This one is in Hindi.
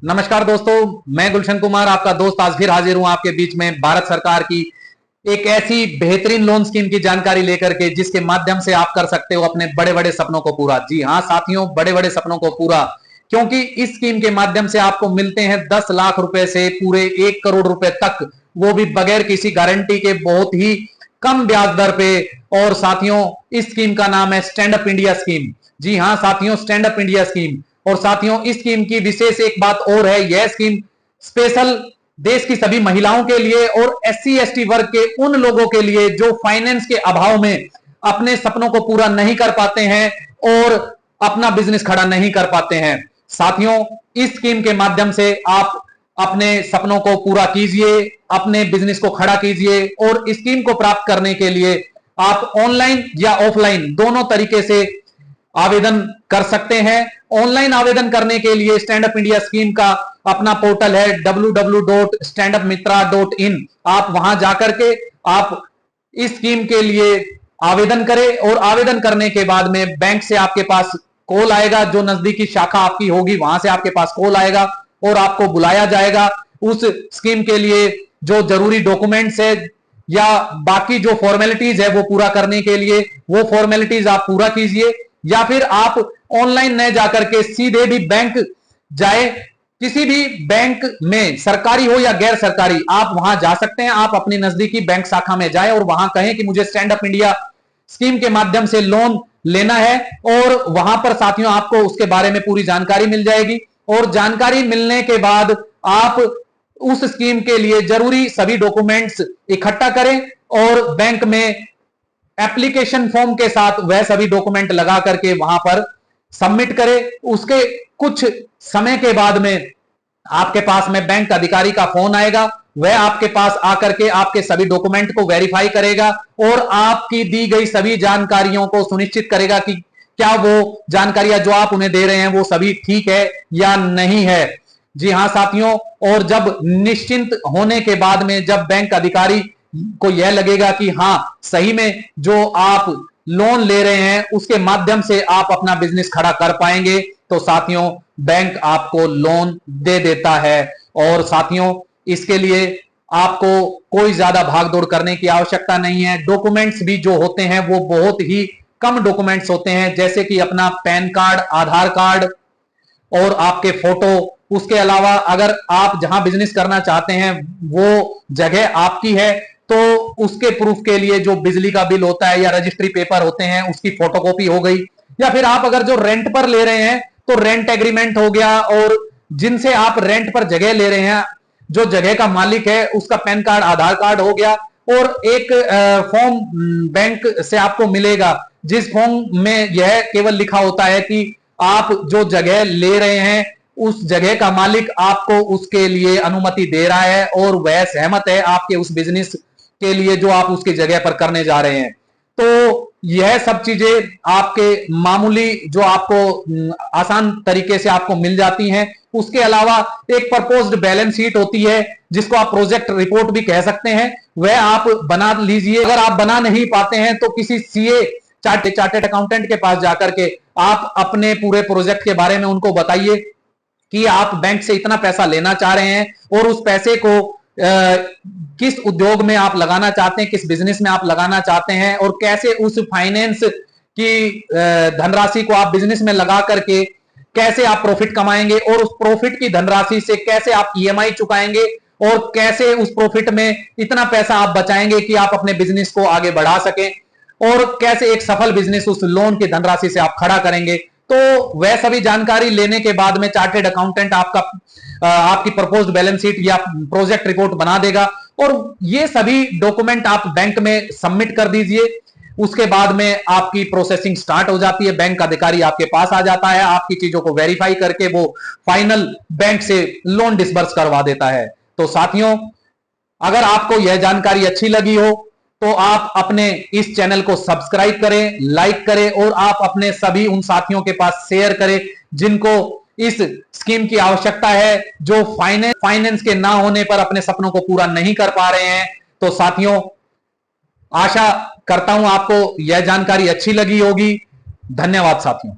नमस्कार दोस्तों, मैं गुलशन कुमार आपका दोस्त आज फिर हाजिर हूं आपके बीच में भारत सरकार की एक ऐसी बेहतरीन लोन स्कीम की जानकारी लेकर के जिसके माध्यम से आप कर सकते हो अपने बड़े बड़े सपनों को पूरा। जी हां साथियों, बड़े बड़े सपनों को पूरा, क्योंकि इस स्कीम के माध्यम से आपको मिलते हैं 10 लाख रुपए से पूरे 1 करोड़ रुपए तक, वो भी बगैर किसी गारंटी के, बहुत ही कम ब्याज दर पे। और साथियों, इस स्कीम का नाम है स्टैंड अप इंडिया स्कीम। जी हां साथियों, स्टैंड अप इंडिया स्कीम। और साथियों, इस स्कीम की विशेष एक बात और है, यह स्कीम स्पेशल देश की सभी महिलाओं के लिए और एससी एसटी वर्ग के उन लोगों के लिए जो फाइनेंस के अभाव में अपने सपनों को पूरा नहीं कर पाते हैं और अपना बिजनेस खड़ा नहीं कर पाते हैं। साथियों, इस स्कीम के माध्यम से आप अपने सपनों को पूरा कीजिए, अपने बिजनेस को खड़ा कीजिए। और इस स्कीम को प्राप्त करने के लिए आप ऑनलाइन या ऑफलाइन दोनों तरीके से आवेदन कर सकते हैं। ऑनलाइन आवेदन करने के लिए स्टैंड अप इंडिया स्कीम का अपना पोर्टल है www.standupmitra.in। आप वहां जाकर के आप इस स्कीम के लिए आवेदन करें और आवेदन करने के बाद में बैंक से आपके पास कॉल आएगा, जो नजदीकी शाखा आपकी होगी वहां से आपके पास कॉल आएगा और आपको बुलाया जाएगा। उस स्कीम के लिए जो जरूरी डॉक्यूमेंट्स है या बाकी जो फॉर्मेलिटीज है वो पूरा करने के लिए वो फॉर्मेलिटीज आप पूरा कीजिए, या फिर आप ऑनलाइन न जाकर के सीधे भी बैंक जाए, किसी भी बैंक में सरकारी हो या गैर सरकारी आप वहां जा सकते हैं। आप अपनी नजदीकी बैंक शाखा में जाए और वहां कहें कि मुझे स्टैंड अप इंडिया स्कीम के माध्यम से लोन लेना है, और वहां पर साथियों आपको उसके बारे में पूरी जानकारी मिल जाएगी। और जानकारी मिलने के बाद आप उस स्कीम के लिए जरूरी सभी डॉक्यूमेंट्स इकट्ठा करें और बैंक में एप्लीकेशन फॉर्म के साथ वह सभी डॉक्यूमेंट लगा करके वहां पर सबमिट करें। उसके कुछ समय के बाद में आपके पास में बैंक अधिकारी का फोन आएगा, वह आपके पास आकर के आपके सभी डॉक्यूमेंट को वेरीफाई करेगा और आपकी दी गई सभी जानकारियों को सुनिश्चित करेगा कि क्या वो जानकारियां जो आप उन्हें दे रहे हैं वो सभी ठीक है या नहीं है। जी हां साथियों, और जब निश्चिंत होने के बाद में जब बैंक अधिकारी को यह लगेगा कि हां सही में जो आप लोन ले रहे हैं उसके माध्यम से आप अपना बिजनेस खड़ा कर पाएंगे, तो साथियों बैंक आपको लोन दे देता है। और साथियों, इसके लिए आपको कोई ज्यादा भागदौड़ करने की आवश्यकता नहीं है। डॉक्यूमेंट्स भी जो होते हैं वो बहुत ही कम डॉक्यूमेंट्स होते हैं, जैसे कि अपना पैन कार्ड, आधार कार्ड और आपके फोटो। उसके अलावा अगर आप जहां बिजनेस करना चाहते हैं वो जगह आपकी है तो उसके प्रूफ के लिए जो बिजली का बिल होता है या रजिस्ट्री पेपर होते हैं उसकी फोटोकॉपी हो गई, या फिर आप अगर जो रेंट पर ले रहे हैं तो रेंट एग्रीमेंट हो गया, और जिनसे आप रेंट पर जगह ले रहे हैं जो जगह का मालिक है उसका पैन कार्ड, आधार कार्ड हो गया। और एक फॉर्म बैंक से आपको मिलेगा जिस फॉर्म में यह केवल लिखा होता है कि आप जो जगह ले रहे हैं उस जगह का मालिक आपको उसके लिए अनुमति दे रहा है और वह सहमत है आपके उस बिजनेस के लिए जो आप उसकी जगह पर करने जा रहे हैं। तो यह सब चीजें आपके मामूली जो आपको आसान तरीके से आपको मिल जाती हैं। उसके अलावा एक प्रपोज्ड बैलेंस शीट होती है जिसको आप प्रोजेक्ट रिपोर्ट भी कह सकते हैं, वह आप बना लीजिए। अगर आप बना नहीं पाते हैं तो किसी सीए चार्टेड अकाउंटेंट के पास जाकर के आप अपने पूरे प्रोजेक्ट के बारे में उनको बताइए कि आप बैंक से इतना पैसा लेना चाह रहे हैं और उस पैसे को किस उद्योग में आप लगाना चाहते हैं, किस बिजनेस में आप लगाना चाहते हैं, और कैसे उस फाइनेंस की धनराशि को आप बिजनेस में लगा करके कैसे आप प्रॉफिट कमाएंगे और उस प्रॉफिट की धनराशि से कैसे आप ईएमआई चुकाएंगे और कैसे उस प्रॉफिट में इतना पैसा आप बचाएंगे कि आप अपने बिजनेस को आगे बढ़ा सकें, और कैसे एक सफल बिजनेस उस लोन की धनराशि से आप खड़ा करेंगे। तो वह सभी जानकारी लेने के बाद में चार्टेड अकाउंटेंट आपकी प्रपोज्ड बैलेंस शीट या प्रोजेक्ट रिपोर्ट बना देगा और ये सभी डॉक्यूमेंट आप बैंक में सबमिट कर दीजिए। उसके बाद में आपकी प्रोसेसिंग स्टार्ट हो जाती है, बैंक अधिकारी आपके पास आ जाता है, आपकी चीजों को वेरीफाई करके वो फाइनल बैंक से लोन डिसबर्स करवा देता है। तो साथियों, अगर आपको यह जानकारी अच्छी लगी हो तो आप अपने इस चैनल को सब्सक्राइब करें, लाइक करें और आप अपने सभी उन साथियों के पास शेयर करें जिनको इस स्कीम की आवश्यकता है, जो फाइनेंस के ना होने पर अपने सपनों को पूरा नहीं कर पा रहे हैं। तो साथियों, आशा करता हूं आपको यह जानकारी अच्छी लगी होगी। धन्यवाद साथियों।